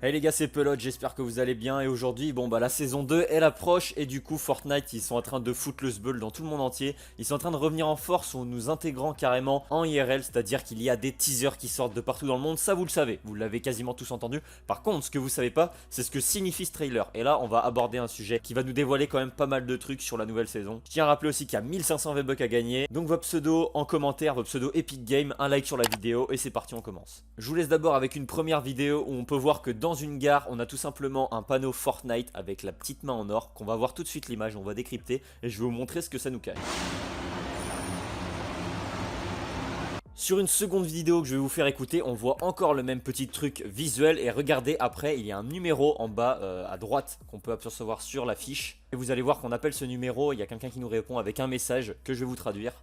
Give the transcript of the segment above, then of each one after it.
Hey les gars, c'est Pelote, j'espère que vous allez bien. Et aujourd'hui, bon bah la saison 2 elle approche. Et du coup Fortnite, ils sont en train de foutre le sbeul dans tout le monde entier. Ils sont en train de revenir en force en nous intégrant carrément en IRL. C'est-à-dire qu'il y a des teasers qui sortent de partout dans le monde. Ça vous le savez, vous l'avez quasiment tous entendu. Par contre, ce que vous savez pas, c'est ce que signifie ce trailer. Et là, on va aborder un sujet qui va nous dévoiler quand même pas mal de trucs sur la nouvelle saison. Je tiens à rappeler aussi qu'il y a 1500 V-Bucks à gagner. Donc vos pseudos en commentaire, vos pseudos Epic Game, un like sur la vidéo. Et c'est parti, on commence. Je vous laisse d'abord avec une première vidéo où on peut voir que dans une gare, on a tout simplement un panneau Fortnite avec la petite main en or qu'on va voir tout de suite l'image, on va décrypter et je vais vous montrer ce que ça nous cache. Sur une seconde vidéo que je vais vous faire écouter, on voit encore le même petit truc visuel et regardez après il y a un numéro en bas à droite qu'on peut apercevoir sur la fiche et vous allez voir qu'on appelle ce numéro, il y a quelqu'un qui nous répond avec un message que je vais vous traduire.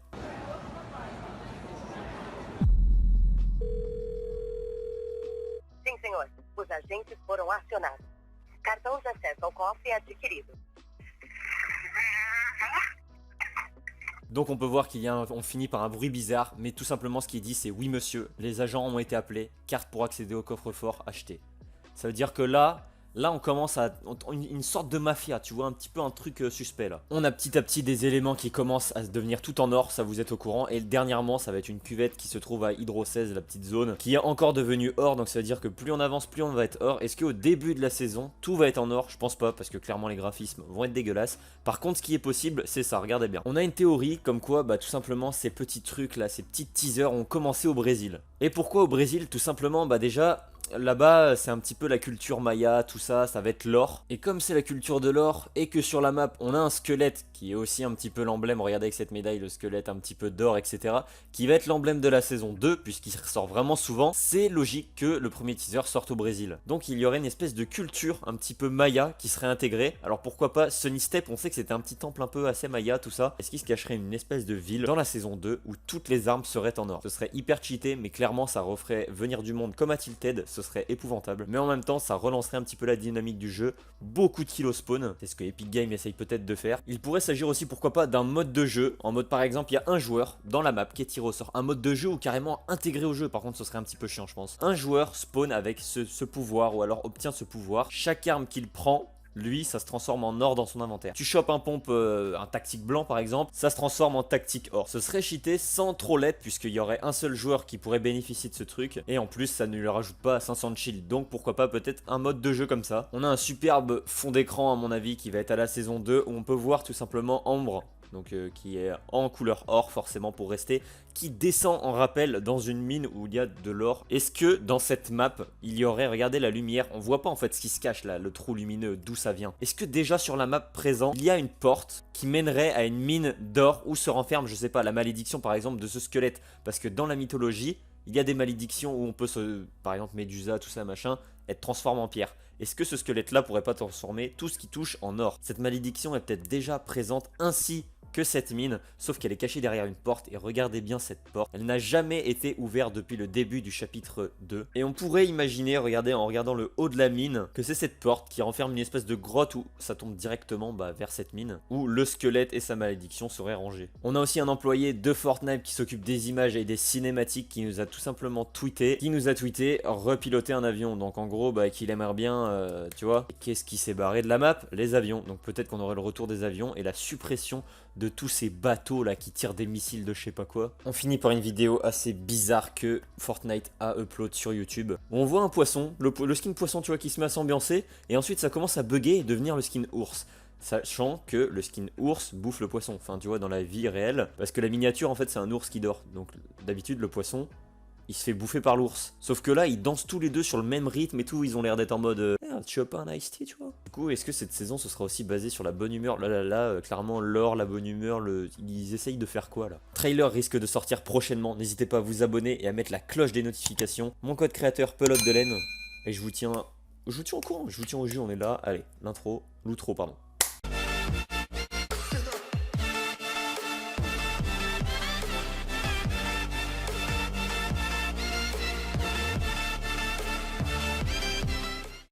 Sim, senhor. Os agentes foram acionados. Cartão de acesso ao cofre adquirido. Donc on peut voir on finit par un bruit bizarre, mais tout simplement ce qui est dit c'est oui monsieur, les agents ont été appelés, carte pour accéder au coffre-fort achetée. Ça veut dire que là on commence à une sorte de mafia, tu vois, un petit peu un truc suspect là. On a petit à petit des éléments qui commencent à se devenir tout en or, ça vous êtes au courant. Et dernièrement ça va être une cuvette qui se trouve à Hydro 16, la petite zone, qui est encore devenue or. Donc ça veut dire que plus on avance, plus on va être or. Est-ce qu'au début de la saison, tout va être en or? Je pense pas, parce que clairement les graphismes vont être dégueulasses. Par contre ce qui est possible, c'est ça, regardez bien. On a une théorie comme quoi, bah tout simplement ces petits trucs là, ces petits teasers ont commencé au Brésil. Et pourquoi au Brésil? Tout simplement, bah déjà... Là-bas, c'est un petit peu la culture maya, tout ça, ça va être l'or. Et comme c'est la culture de l'or, et que sur la map, on a un squelette qui est aussi un petit peu l'emblème, regardez avec cette médaille, le squelette un petit peu d'or, etc. Qui va être l'emblème de la saison 2, puisqu'il ressort vraiment souvent. C'est logique que le premier teaser sorte au Brésil. Donc il y aurait une espèce de culture un petit peu maya qui serait intégrée. Alors pourquoi pas Sunny Step, on sait que c'était un petit temple un peu assez maya, tout ça. Est-ce qu'il se cacherait une espèce de ville dans la saison 2 où toutes les armes seraient en or? Ce serait hyper cheaté, mais clairement ça referait venir du monde comme à Tilted, ce serait épouvantable, mais en même temps ça relancerait un petit peu la dynamique du jeu, beaucoup de kilos spawn, c'est ce que Epic Games essaye peut-être de faire. Il pourrait s'agir aussi pourquoi pas d'un mode de jeu, en mode par exemple il y a un joueur dans la map qui est tiré au sort, un mode de jeu ou carrément intégré au jeu, par contre ce serait un petit peu chiant je pense. Un joueur spawn avec ce pouvoir ou alors obtient ce pouvoir, chaque arme qu'il prend, lui, ça se transforme en or dans son inventaire. Tu chopes un pompe, un tactique blanc par exemple, ça se transforme en tactique or. Ce serait cheaté sans trop l'être, puisqu'il y aurait un seul joueur qui pourrait bénéficier de ce truc. Et en plus, ça ne lui rajoute pas 500 de shield. Donc pourquoi pas peut-être un mode de jeu comme ça. On a un superbe fond d'écran à mon avis qui va être à la saison 2 où on peut voir tout simplement Ambre. Donc qui est en couleur or forcément pour rester, qui descend en rappel dans une mine où il y a de l'or. Est-ce que dans cette map, il y aurait, regardez la lumière, on voit pas en fait ce qui se cache là, le trou lumineux, d'où ça vient. Est-ce que déjà sur la map présent, il y a une porte qui mènerait à une mine d'or où se renferme, je sais pas, la malédiction par exemple de ce squelette? Parce que dans la mythologie, il y a des malédictions où on peut par exemple Médusa, tout ça machin, être transformé en pierre. Est-ce que ce squelette là pourrait pas transformer tout ce qui touche en or? Cette malédiction est peut-être déjà présente ainsi que cette mine, sauf qu'elle est cachée derrière une porte, et regardez bien cette porte, elle n'a jamais été ouverte depuis le début du chapitre 2, et on pourrait imaginer, regardez en regardant le haut de la mine, que c'est cette porte qui renferme une espèce de grotte où ça tombe directement vers cette mine, où le squelette et sa malédiction seraient rangés. On a aussi un employé de Fortnite qui s'occupe des images et des cinématiques qui nous a tout simplement tweeté, repiloter un avion, donc en gros qu'il aimerait bien, tu vois, qu'est-ce qui s'est barré de la map? Les avions, donc peut-être qu'on aurait le retour des avions et la suppression de tous ces bateaux là qui tirent des missiles de je sais pas quoi. On finit par une vidéo assez bizarre que Fortnite a upload sur YouTube. Où on voit un poisson, le skin poisson tu vois qui se met à s'ambiancer et ensuite ça commence à bugger et devenir le skin ours. Sachant que le skin ours bouffe le poisson, enfin tu vois dans la vie réelle. Parce que la miniature en fait c'est un ours qui dort. Donc d'habitude le poisson il se fait bouffer par l'ours. Sauf que là, ils dansent tous les deux sur le même rythme et tout. Ils ont l'air d'être en mode tu veux pas un iced tea, tu vois. Du coup, est-ce que cette saison, ce sera aussi basé sur la bonne humeur? Là, clairement, l'or, la bonne humeur, ils essayent de faire quoi, là? Trailer risque de sortir prochainement. N'hésitez pas à vous abonner et à mettre la cloche des notifications. Mon code créateur, Pelote de laine. Et je vous tiens au courant, je vous tiens au jus, on est là. Allez, l'outro, pardon.